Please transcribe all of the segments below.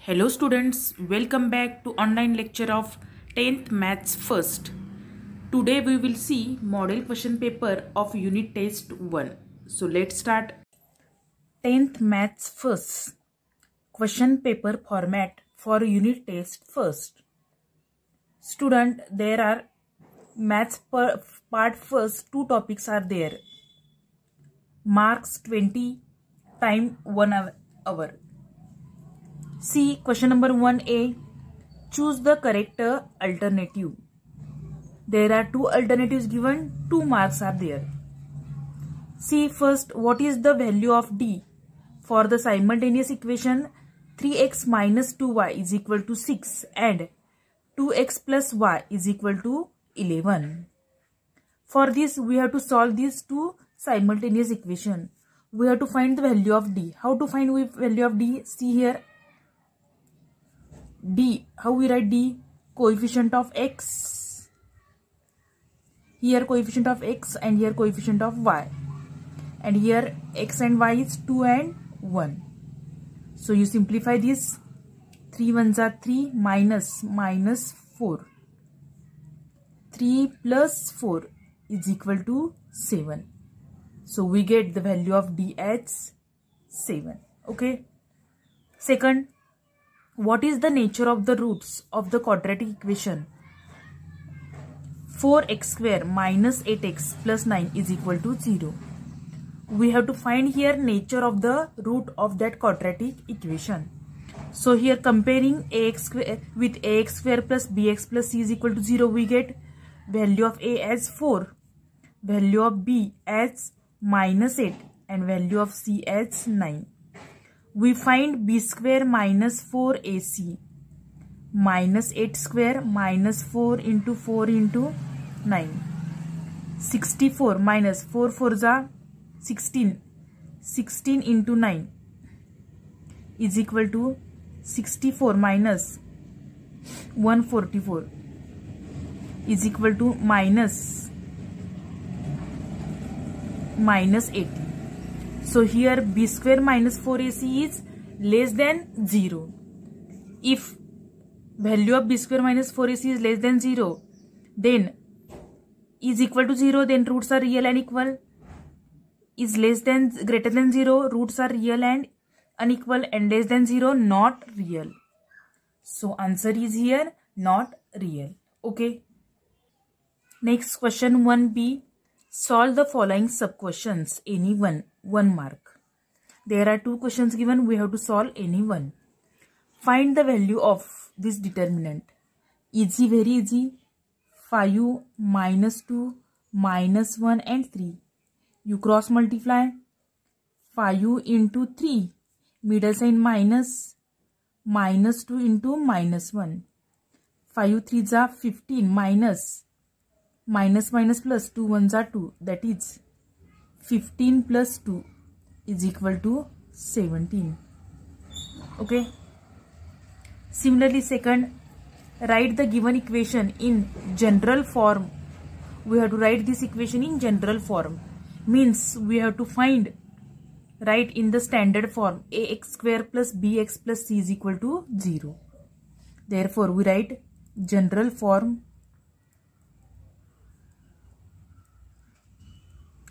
Hello students, welcome back to online lecture of 10th Maths First. Today we will see model question paper of unit test 1. So let's start. 10th Maths First question paper format for unit test first. Student, there are maths part first, two topics are there. Marks 20, time 1 hour. See question number 1A. Choose the correct alternative. There are two alternatives given, 2 marks are there. See first, what is the value of D? For the simultaneous equation 3x minus 2y is equal to 6 and 2x plus y is equal to 11. For this, we have to solve these two simultaneous equation. We have to find the value of D. How to find value of D? See here. D, how we write D? Coefficient of x. Here coefficient of x and here coefficient of y. And here x and y is 2 and 1. So you simplify this. 3 ones are 3 minus 4. 3 plus 4 is equal to 7. So we get the value of D as 7. Okay. Second, what is the nature of the roots of the quadratic equation? 4x square minus 8x plus 9 is equal to 0. We have to find here nature of the root of that quadratic equation. So here comparing ax square with ax square plus bx plus c is equal to 0, we get value of a as 4, value of b as minus 8 and value of c as 9. We find b square minus 4ac minus 8 square minus 4 into 9. 64 minus 4 4s are 16. 16 into 9 is equal to 64 minus 144 is equal to minus 80. So here b square minus 4ac is less than 0. If value of b square minus 4ac is less than 0, then is equal to 0, then roots are real and equal. Is less than greater than 0, roots are real and unequal, and less than 0 not real. So answer is here not real. Okay. Next question 1b. Solve the following sub questions. Any one 1 mark. There are 2 questions given. We have to solve any one. Find the value of this determinant. Easy, very easy. 5 minus 2 minus 1 and 3. You cross multiply. 5 into 3. Middle sign minus 2 into minus 1. 5 3s are 15 minus plus 2 1s are 2. That is 15 plus 2 is equal to 17. Okay. Similarly, second, write the given equation in general form. We have to write this equation in general form. Means we have to write in the standard form ax square plus bx plus c is equal to 0. Therefore, we write general form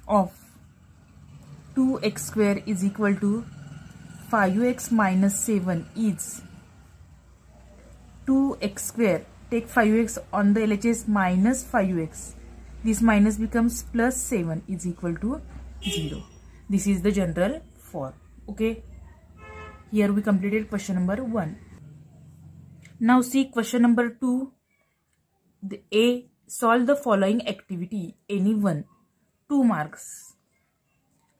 of 2x square is equal to 5x minus 7 is 2x square. Take 5x on the LHS minus 5x. This minus becomes plus 7 is equal to 0. This is the general form. Okay. Here we completed question number 1. Now see question number 2. A. Solve the following activity. Any one. 2 marks.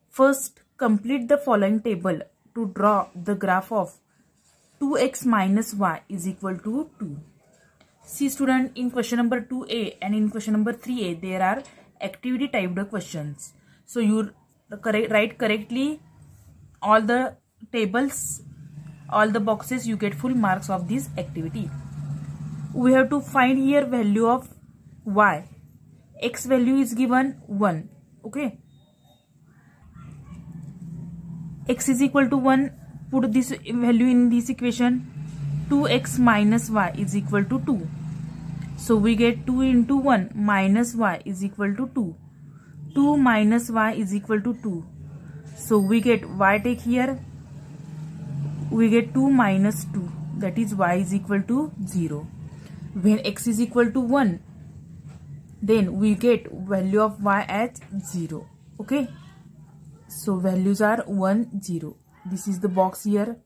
First, complete the following table to draw the graph of 2x minus y is equal to 2. See student, in question number 2a and in question number 3a, there are activity typed questions. So you write correctly all the tables, all the boxes, you get full marks of this activity. We have to find here value of y. X value is given 1. Okay. X is equal to 1. Put this value in this equation. 2x minus y is equal to 2. So we get 2 into 1 minus y is equal to 2. 2 minus y is equal to 2. So we get y take here. We get 2 minus 2. That is y is equal to 0. When x is equal to 1, then we get value of y as 0. Okay. So values are 1, 0. This is the box here.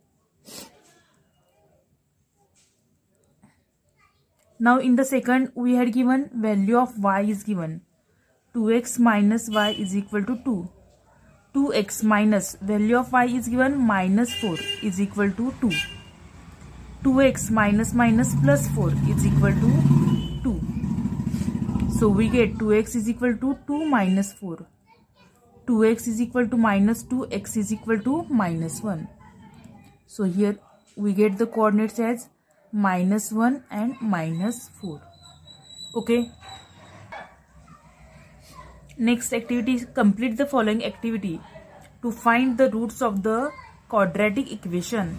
Now in the second, we had given value of y is given. 2x minus y is equal to 2. 2x minus value of y is given minus 4 is equal to 2. 2x minus minus plus 4 is equal to 2. So we get 2x is equal to 2 minus 4. 2x is equal to minus 2, x is equal to minus 1. So here we get the coordinates as minus 1 and minus 4. Okay. Next activity is complete the following activity to find the roots of the quadratic equation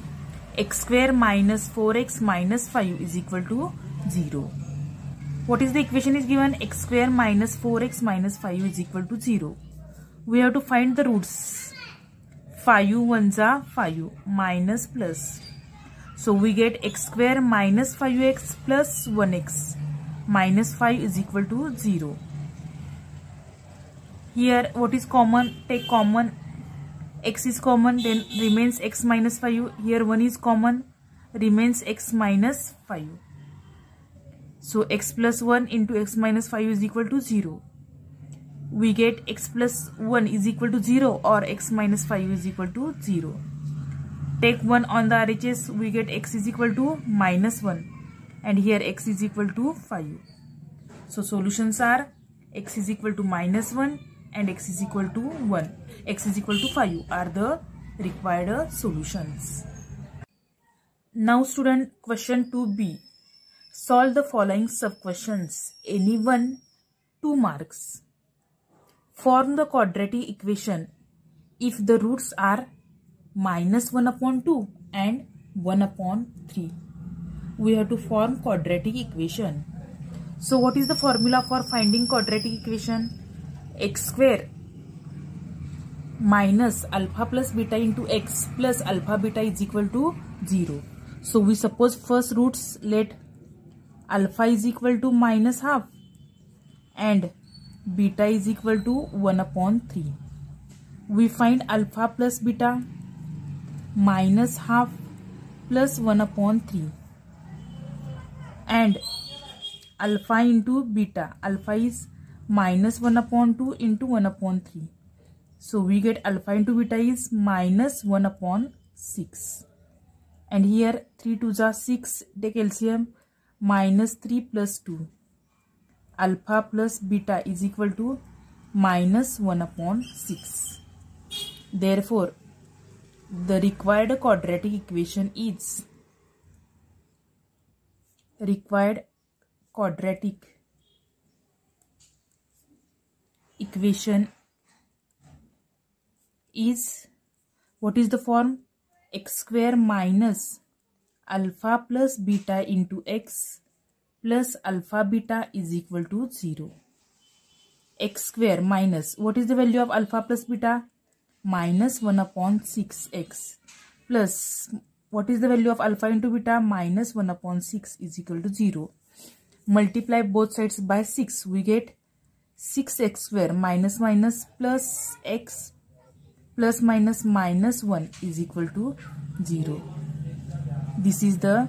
x square minus 4x minus 5 is equal to 0. What is the equation is given? X square minus 4x minus 5 is equal to 0. We have to find the roots. 5 ones are 5 minus plus. So we get x square minus 5x plus 1x minus 5 is equal to 0. Here what is common? Take common. X is common, then remains x minus 5. Here 1 is common, remains x minus 5. So x plus 1 into x minus 5 is equal to 0. We get x plus 1 is equal to 0 or x minus 5 is equal to 0. Take 1 on the RHS, we get x is equal to minus 1 and here x is equal to 5. So solutions are x is equal to minus 1 and x is equal to 1. X is equal to 5 are the required solutions. Now student, question 2b. Solve the following sub-questions. Any one, 2 marks. Form the quadratic equation if the roots are minus 1 upon 2 and 1 upon 3. We have to form quadratic equation. So what is the formula for finding quadratic equation? X square minus alpha plus beta into x plus alpha beta is equal to 0. So we suppose first roots, let alpha is equal to minus half and beta is equal to 1 upon 3. We find alpha plus beta minus half plus 1 upon 3 and alpha into beta. Alpha is minus 1 upon 2 into 1 upon 3. So we get alpha into beta is minus 1 upon 6. And here 3 2s are 6. Take LCM. Minus 3 plus 2. Alpha plus beta is equal to minus 1 upon 6. Therefore, the required quadratic equation is what is the form? X square minus alpha plus beta into x plus alpha beta is equal to 0. X square minus, what is the value of alpha plus beta? Minus 1 upon 6x plus, what is the value of alpha into beta? Minus 1 upon 6 is equal to 0. Multiply both sides by 6. We get 6x square minus minus plus x plus minus minus 1 is equal to 0. This is the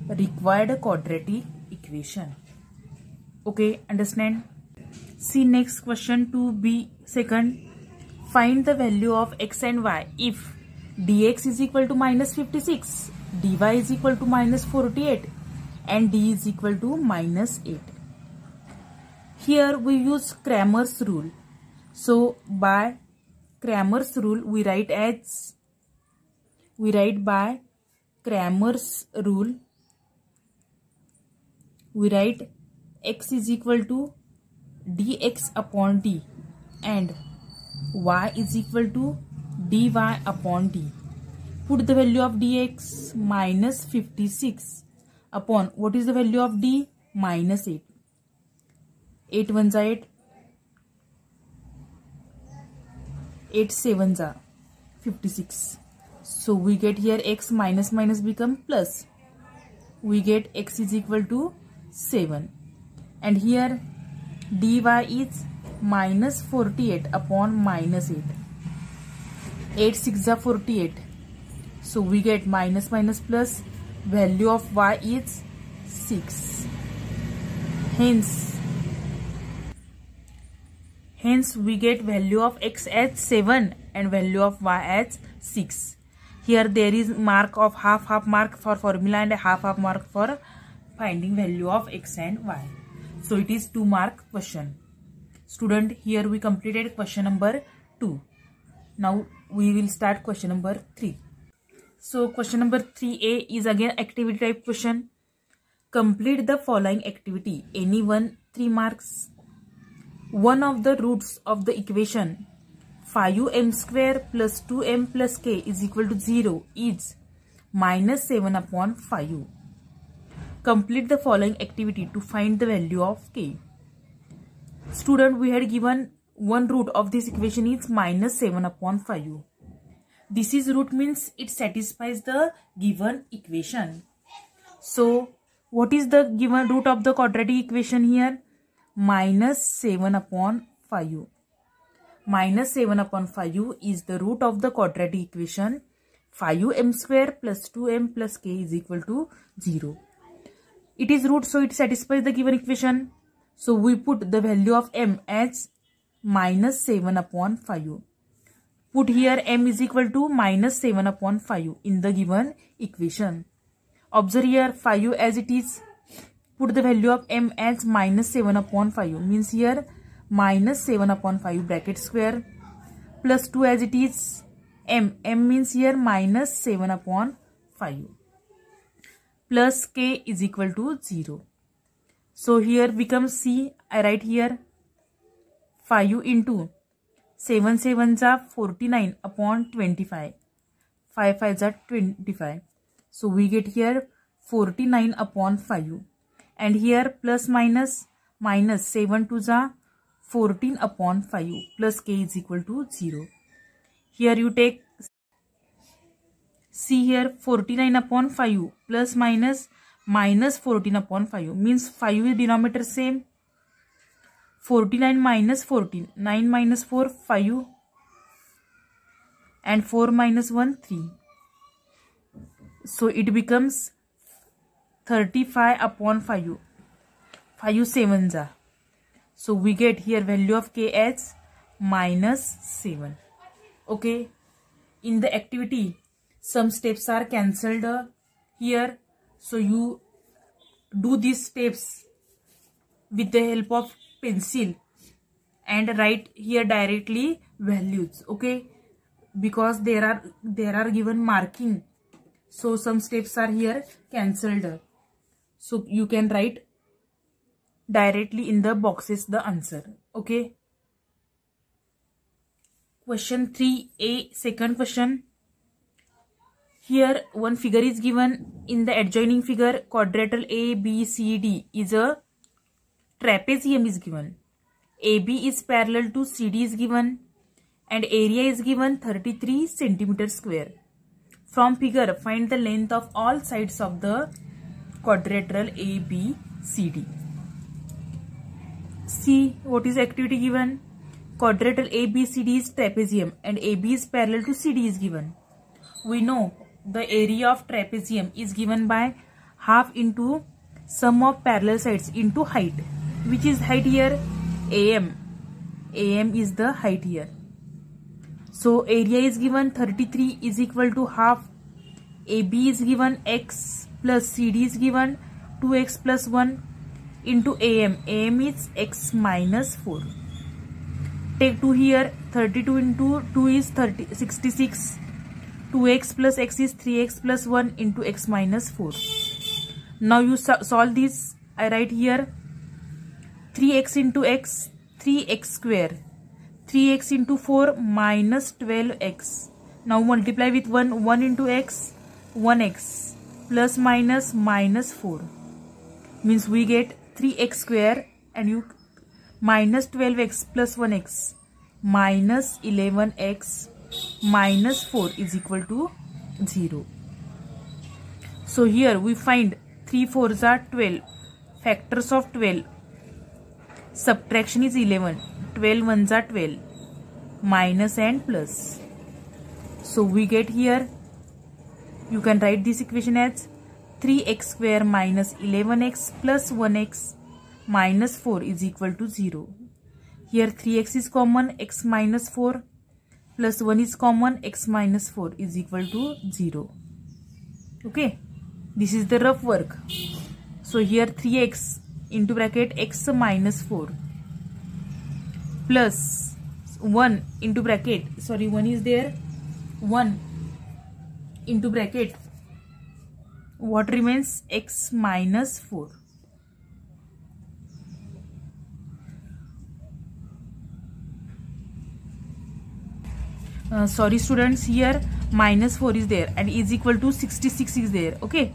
required quadratic equation. Okay, understand? See next question 2b second. Find the value of x and y if dx is equal to minus 56, dy is equal to minus 48 and d is equal to minus 8. Here we use Cramer's rule. So by Cramer's rule we write by Cramer's rule we write x is equal to dx upon d and y is equal to dy upon d. Put the value of dx minus 56 upon what is the value of d? Minus 8. 8 ones are 8. 8 sevens are 56. So we get here x minus minus become plus. We get x is equal to 7. And here dy is minus 48 upon minus 8. 8 6 are 48. So we get minus minus plus. Value of y is 6. Hence we get value of x as 7 and value of y as 6. Here there is mark of half mark for formula and half mark for finding value of x and y. So it is 2 mark question. Student, here we completed question number 2. Now we will start question number 3. So question number 3a is again activity type question. Complete the following activity. Any one 3 marks. One of the roots of the equation 5m square plus 2m plus k is equal to 0 is minus 7 upon 5. Complete the following activity to find the value of k. Student, we had given one root of this equation is minus 7 upon 5. This is root means it satisfies the given equation. So what is the given root of the quadratic equation here? Minus 7 upon 5. Minus 7 upon 5 is the root of the quadratic equation 5m square plus 2m plus k is equal to 0. It is root, so it satisfies the given equation. So we put the value of m as minus 7 upon 5. Put here m is equal to minus 7 upon 5 in the given equation. Observe here 5 as it is. Put the value of m as minus 7 upon 5 means here minus 7 upon 5 bracket square plus 2 as it is. M means here minus 7 upon 5 plus k is equal to 0. So here becomes c. I write here 5 into 7 sevens are 49 upon 25. 5 5s are 25. So we get here 49 upon 5. And here plus minus 7 2s are 14 upon 5 plus k is equal to 0. Here you take, see here 49 upon 5 plus minus 14 upon 5 means 5 is denominator same. 49 minus 14, 9 minus 4, 5 and 4 minus 1, 3. So it becomes 35 upon 5. 5 sevens are. So we get here value of k as minus 7. Okay. In the activity, some steps are cancelled here. So you do these steps with the help of pencil and write here directly values. Okay. Because there are given marking. So some steps are here cancelled. So you can write directly in the boxes the answer. Okay. Question 3a, second question. Here one figure is given. In the adjoining figure, quadrilateral ABCD is a trapezium is given. AB is parallel to CD is given and area is given 33 centimeter square. From figure, find the length of all sides of the quadrilateral ABCD. See what is activity given. Quadrilateral ABCD is trapezium and AB is parallel to CD is given. We know the area of trapezium is given by half into sum of parallel sides into height. Which is height here? AM. AM is the height here. So area is given 33 is equal to half. AB is given x plus CD is given 2x plus 1 into AM. AM is x minus 4. Take 2 here. 32 into 2 is 66. 2x plus x is 3x plus 1 into x minus 4. Now you solve this. I write here 3x into x, 3x square. 3x into 4 minus 12x Now multiply with 1. 1 into x, 1x plus minus minus 4 means we get 3x square, and you minus 12x plus 1x minus 11x minus 4 is equal to 0. So here we find 3 4s are 12, factors of 12, subtraction is 11, 12 ones are 12, minus and plus. So we get here, you can write this equation as 3x square minus 11x plus 1x minus 4 is equal to 0. Here 3x is common, x minus 4 plus 1 is common, x minus 4 is equal to 0. Okay, this is the rough work. So here 3x into bracket x minus 4 plus 1 into bracket, sorry 1 is there, 1 into bracket, what remains, x minus 4. Sorry students, here minus 4 is there and is equal to 66 is there. Okay,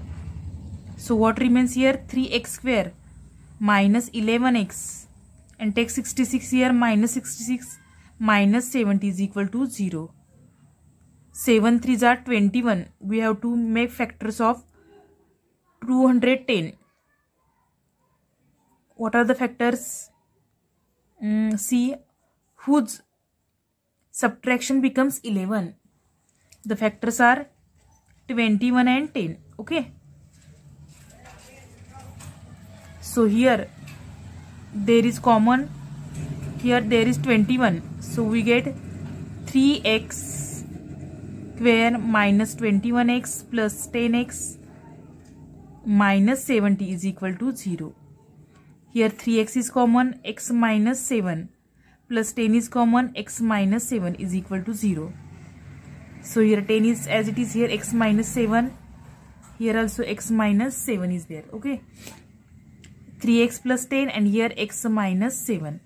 so what remains here, 3x square minus 11x, and take 66 here, minus 66 minus 70 is equal to 0. 7 3s are 21. We have to make factors of 210. What are the factors? See, whose subtraction becomes 11. The factors are 21 and 10. Okay. So here there is common. Here there is 21. So we get 3x square minus 21x plus 10x minus 70 is equal to 0. Here 3x is common, x minus 7 plus 10 is common, x minus 7 is equal to 0. So here 10 is as it is, here x minus 7, here also x minus 7 is there. Okay, 3x plus 10 and here x minus 7.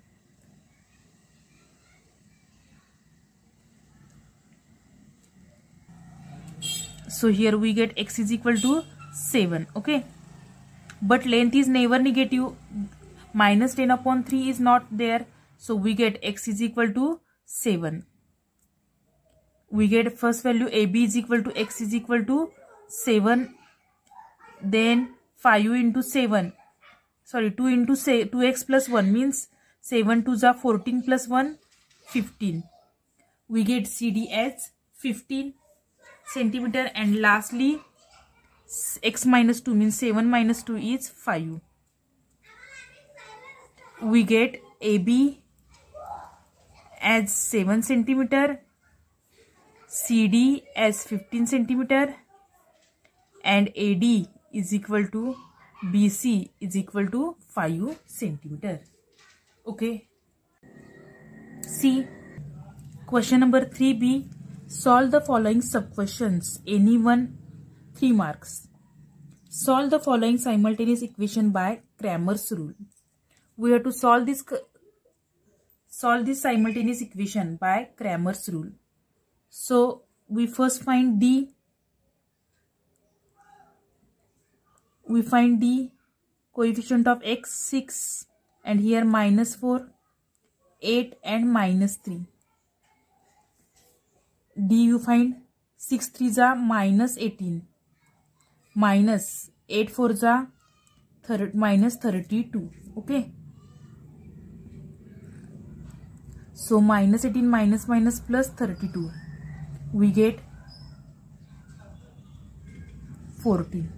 So here we get x is equal to 7. Okay, but length is never negative, minus 10 upon 3 is not there, so we get x is equal to 7. We get first value AB is equal to x is equal to 7, then 5 into 7, sorry 2 into 2x plus 1 means 7 2s are 14 plus 1 15. We get CD as 15 centimeter, and lastly x minus 2 means 7 minus 2 is 5. We get AB as 7 centimeter, CD as 15 centimeter, and AD is equal to BC is equal to 5 centimeter. Okay. See, question number 3B. Solve the following sub-questions. Any one, 3 marks. Solve the following simultaneous equation by Cramer's rule. We have to solve this simultaneous equation by Cramer's rule. So we first find D. We find D, coefficient of x 6, and here minus 4, 8 and minus 3. D you find 6 3s are minus 18, minus 8 4s are minus 32. Okay. So minus 18 minus minus plus 32. We get 14.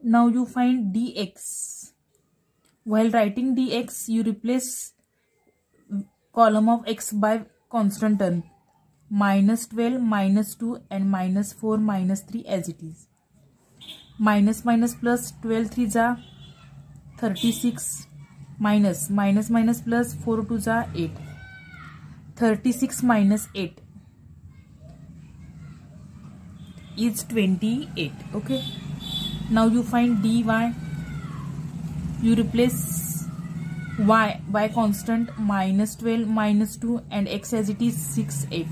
Now you find dx. While writing dx, you replace column of x by constant term. Minus 12, minus 2 and minus 4, minus 3 as it is. Minus minus plus 12 3s are 36. Minus minus minus plus 4 2s are 8. 36 minus 8 is 28. Okay. Now you find dy. You replace y constant -12 -2 and x as it is 6 8.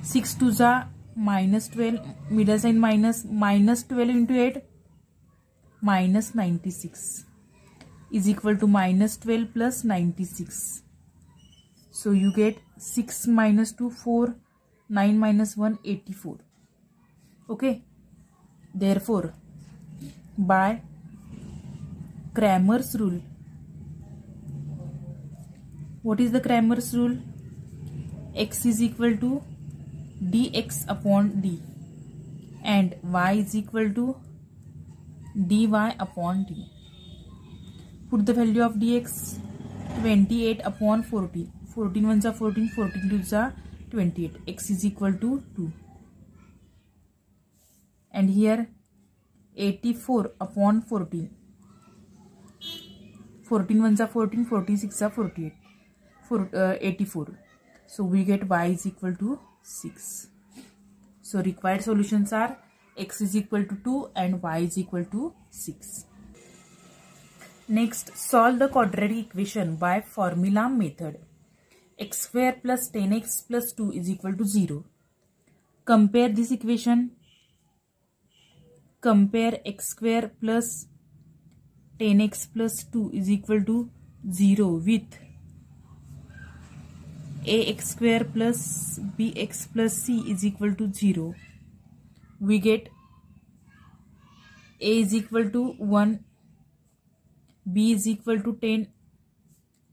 6 to the -12, middle sign -12 into 8 -96 is equal to -12 plus 96. So you get 6 minus 2 4, 9 minus 1 84. Okay, therefore by Cramer's rule, what is the Cramer's rule? X is equal to dx upon d and y is equal to dy upon d. Put the value of dx 28 upon 14. 14 ones are 14, 14 twos are 28. X is equal to 2. And here 84 upon 14. 14 ones are 14, 46 are 48. 84. So we get y is equal to 6. So required solutions are x is equal to 2 and y is equal to 6. Next, solve the quadratic equation by formula method. X square plus 10x plus 2 is equal to 0. Compare this equation. Compare x square plus 10x plus 2 is equal to 0 with ax square plus bx plus c is equal to 0. We get a is equal to 1, b is equal to 10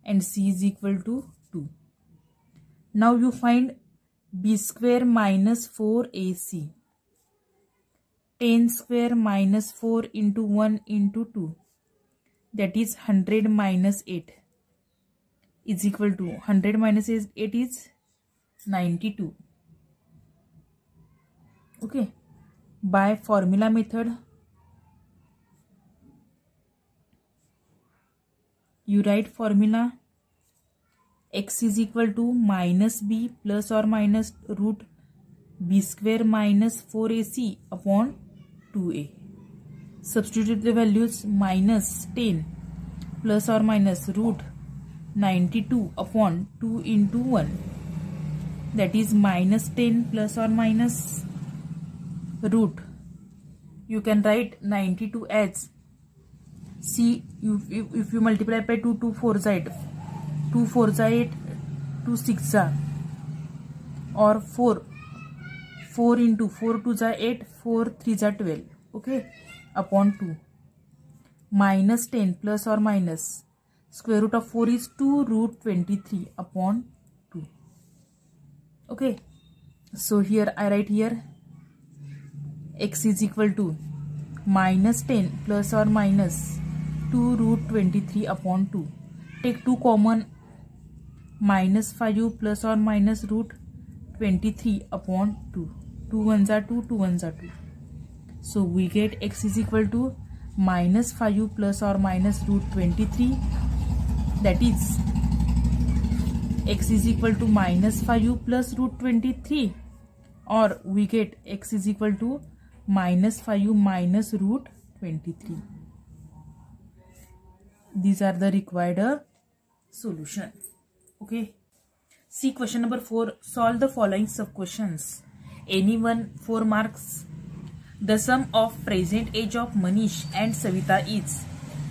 and c is equal to 2. Now you find b square minus 4ac. 10 square minus 4 into 1 into 2. That is 100 minus 8 is equal to 100 minus 8 is 92. Okay. By formula method, you write formula x is equal to minus b plus or minus root b square minus 4ac upon 2a. Substitute the values minus 10 plus or minus root 92 upon 2 into 1. That is minus 10 plus or minus root. You can write 92 as see if you multiply by 2 4 side 2 4 side 2 6 or 4 into 4 2 8 4 3 12. Okay, upon 2 minus 10 plus or minus square root of 4 is 2 root 23 upon 2. Okay, so here I write here x is equal to minus 10 plus or minus 2 root 23 upon 2. Take 2 common, minus 5 plus or minus root 23 upon 2. 2 ones are 2, 2 ones are 2. So we get x is equal to minus 5 plus or minus root 23. That is x is equal to minus 5 plus root 23, or we get x is equal to minus 5 minus root 23. These are the required solution. Okay. See question number 4. Solve the following sub questions. Any one 4 marks. The sum of present age of Manish and Savita is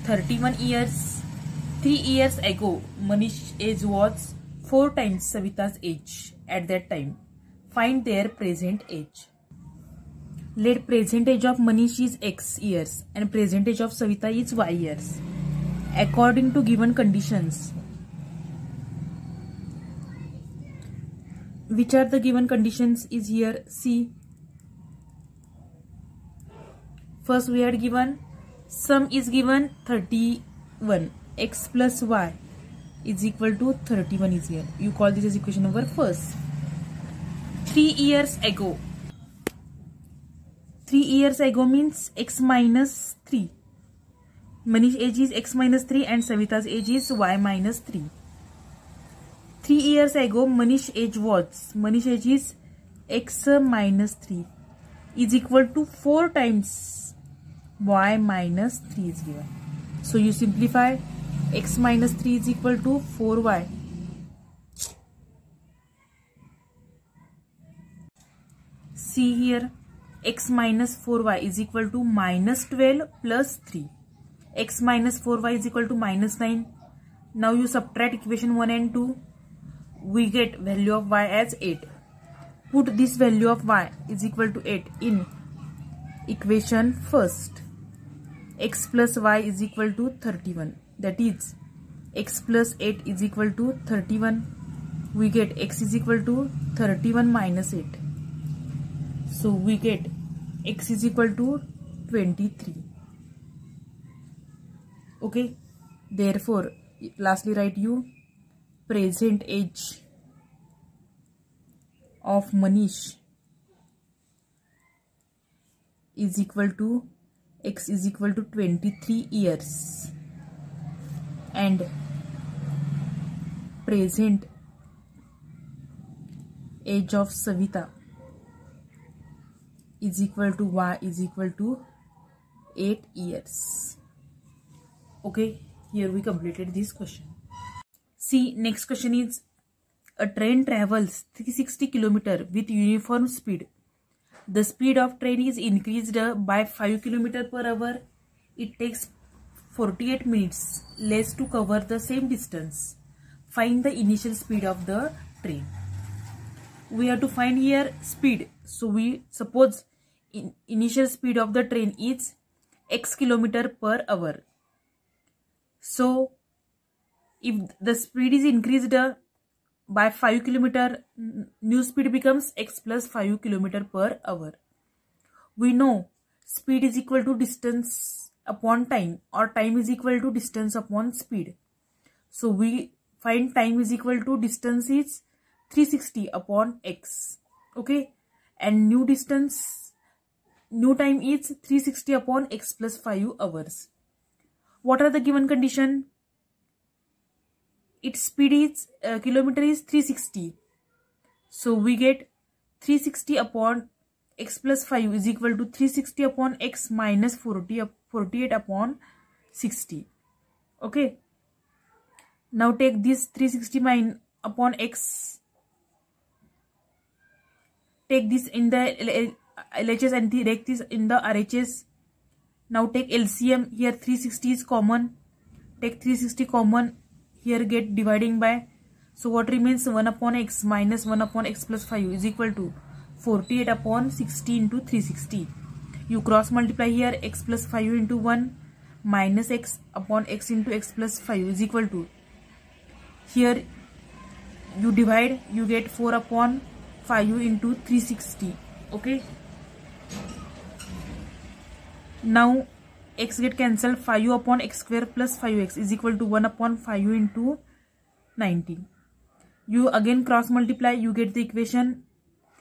31 years. 3 years ago, Manish's age was 4 times Savita's age at that time. Find their present age. Let present age of Manish is x years and present age of Savita is y years. According to given conditions. Which are the given conditions is here? See. First we had given sum is given 31. X plus y is equal to 31 is here. You call this as equation number first. 3 years ago. 3 years ago means x minus 3. Manish's age is x minus 3 and Savita's age is y minus 3. 3 years ago Manish's age was, Manish's age is x minus 3 is equal to 4 times y minus 3 is given. So you simplify x minus 3 is equal to 4y. See here, x minus 4y is equal to minus 12 plus 3. X minus 4y is equal to minus 9. Now you subtract equation 1 and 2. We get value of y as 8. Put this value of y is equal to 8 in equation first. X plus y is equal to 31. That is, x plus 8 is equal to 31. We get x is equal to 31 minus 8. So we get x is equal to 23. Okay. Therefore, lastly write you present age of Manish is equal to x is equal to 23 years and present age of Savita is equal to y is equal to 8 years. Okay, here we completed this question. See, next question is, a train travels 360 km with uniform speed. The speed of train is increased by 5 km per hour. It takes 48 minutes less to cover the same distance. Find the initial speed of the train. We have to find here speed. So we suppose initial speed of the train is x km per hour. So if the speed is increased by 5 km, new speed becomes x plus 5 km per hour. We know speed is equal to distance upon time, or time is equal to distance upon speed. So we find time is equal to distance is 360 upon x. Okay, and new time is 360 upon x plus 5 hours. What are the given condition? Its speed is kilometer is 360. So we get 360 upon x plus 5 is equal to 360 upon x minus 48 upon 60. Okay. Now take this 360 upon x. Take this in the LHS and take this in the RHS. Now take LCM. Here 360 is common. Take 360 common. Here get dividing by. So what remains? 1 upon x minus 1 upon x plus 5 is equal to 48 upon 60 into 360. You cross multiply here, x plus 5 into 1 minus x upon x into x plus 5 is equal to. Here you divide, you get 4 upon 5 into 360. Okay. Now x get cancelled. 5 upon x square plus 5x is equal to 1 upon 5 into 19. You again cross multiply, you get the equation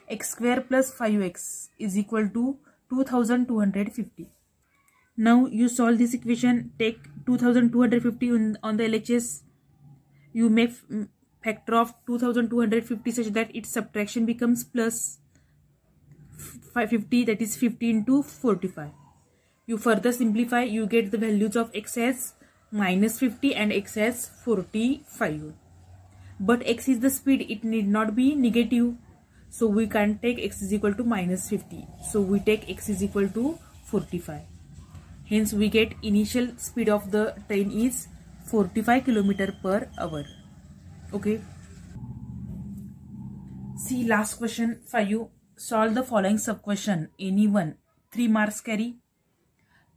x square plus 5x is equal to 2250. Now you solve this equation. Take 2250 on the LHS. You make factor of 2250 such that its subtraction becomes plus 550, that is 50 into 45. You further simplify, you get the values of x as minus 50 and x as 45. But x is the speed, it need not be negative. So we can't take x is equal to minus 50. So we take x is equal to 45. Hence we get initial speed of the train is 45 km per hour. Okay. See last question for you. Solve the following sub question. Any one. 3 marks carry.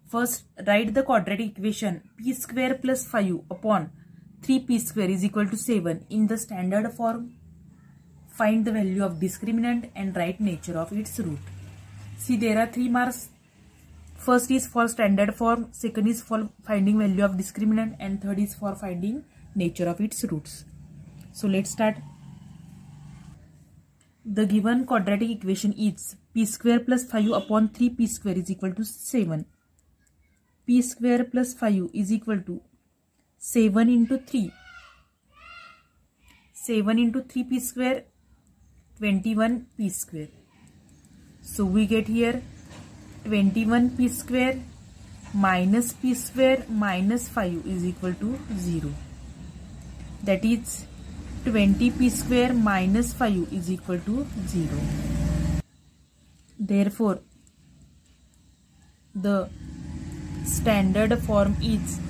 First, write the quadratic equation p square plus 5 upon 3p square is equal to 7 in the standard form. Find the value of discriminant and write nature of its root. See, there are 3 marks. First is for standard form, second is for finding value of discriminant, and third is for finding nature of its roots. So let's start. The given quadratic equation is p square plus 5 upon 3p square is equal to 7. P square plus 5 is equal to 7 into 3. 7 into 3p square, 21p square. So we get here 21p square minus p square minus 5 is equal to 0. That is 20p square minus 5 is equal to 0. Therefore, the standard form is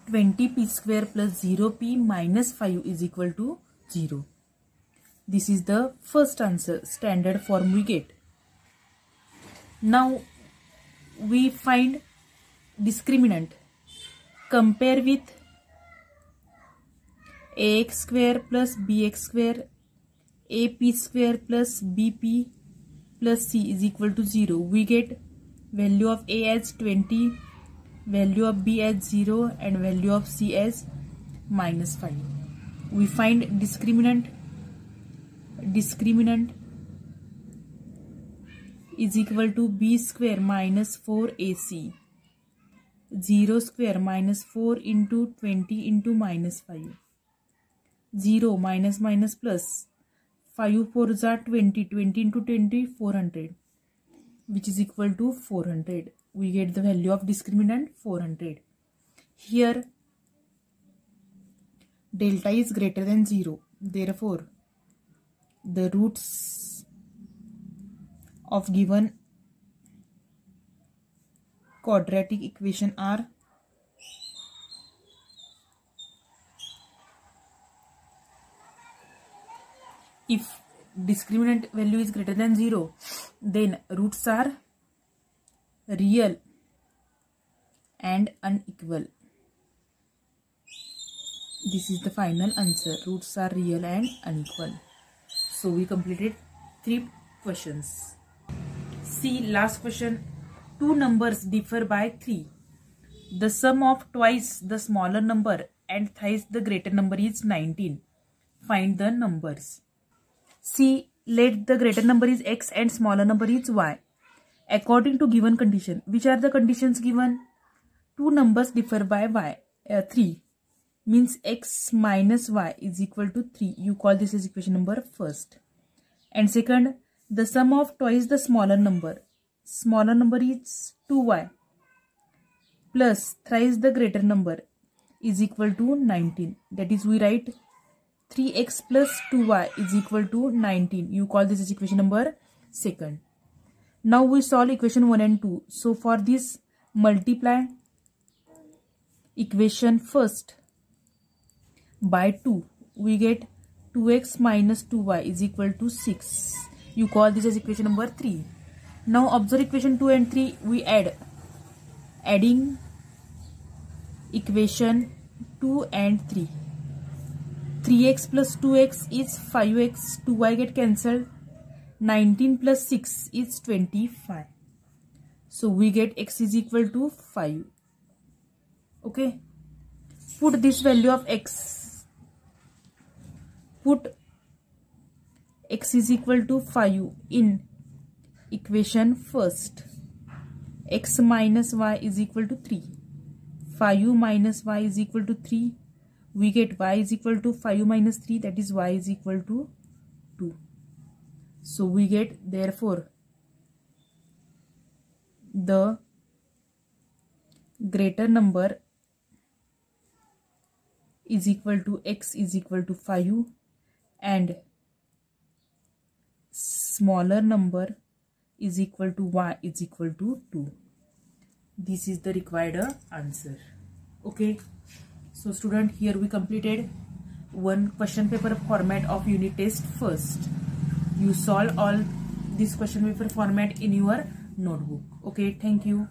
20p square plus 0p minus 5 is equal to 0. This is the first answer, standard form we get. Now we find discriminant. Compare with ax square plus bx square, ap square plus bp plus c is equal to 0. We get value of a as 20, value of b as 0 and value of c as minus 5. We find discriminant is equal to b square minus 4ac, 0 square minus 4 into 20 into minus 5, 0 minus minus plus, 5 4s are 20, 20 into 20 400, which is equal to 400. We get the value of discriminant 400. Here delta is greater than 0. Therefore, the roots of given quadratic equation are if discriminant value is greater than 0, then roots are real and unequal. This is the final answer. Roots are real and unequal. So we completed 3 questions. See last question. 2 numbers differ by 3. The sum of twice the smaller number and thrice the greater number is 19. Find the numbers. See, let the greater number is x and smaller number is y. According to given condition, which are the conditions given? 2 numbers differ by 3. Means x minus y is equal to 3. You call this as equation number first. And second, the sum of twice the smaller number. Smaller number is 2y plus thrice the greater number is equal to 19. That is, we write 3x plus 2y is equal to 19. You call this as equation number second. Now we solve equation 1 and 2. So for this, multiply equation first by 2. We get 2x minus 2y is equal to 6. You call this as equation number 3. Now observe equation 2 and 3. We add. Adding equation 2 and 3. 3x plus 2x is 5x. 2y get cancelled. 19 plus 6 is 25. So we get x is equal to 5. Okay. Put this value of x. Put x is equal to 5 in equation first. X minus y is equal to 3. 5 minus y is equal to 3. We get y is equal to 5 minus 3, that is y is equal to 2. So we get, therefore, the greater number is equal to x is equal to 5 and smaller number is equal to y is equal to 2. This is the required answer. Okay. So student, here we completed one question paper format of unit test first. You solve all this question paper format in your notebook. Okay, thank you.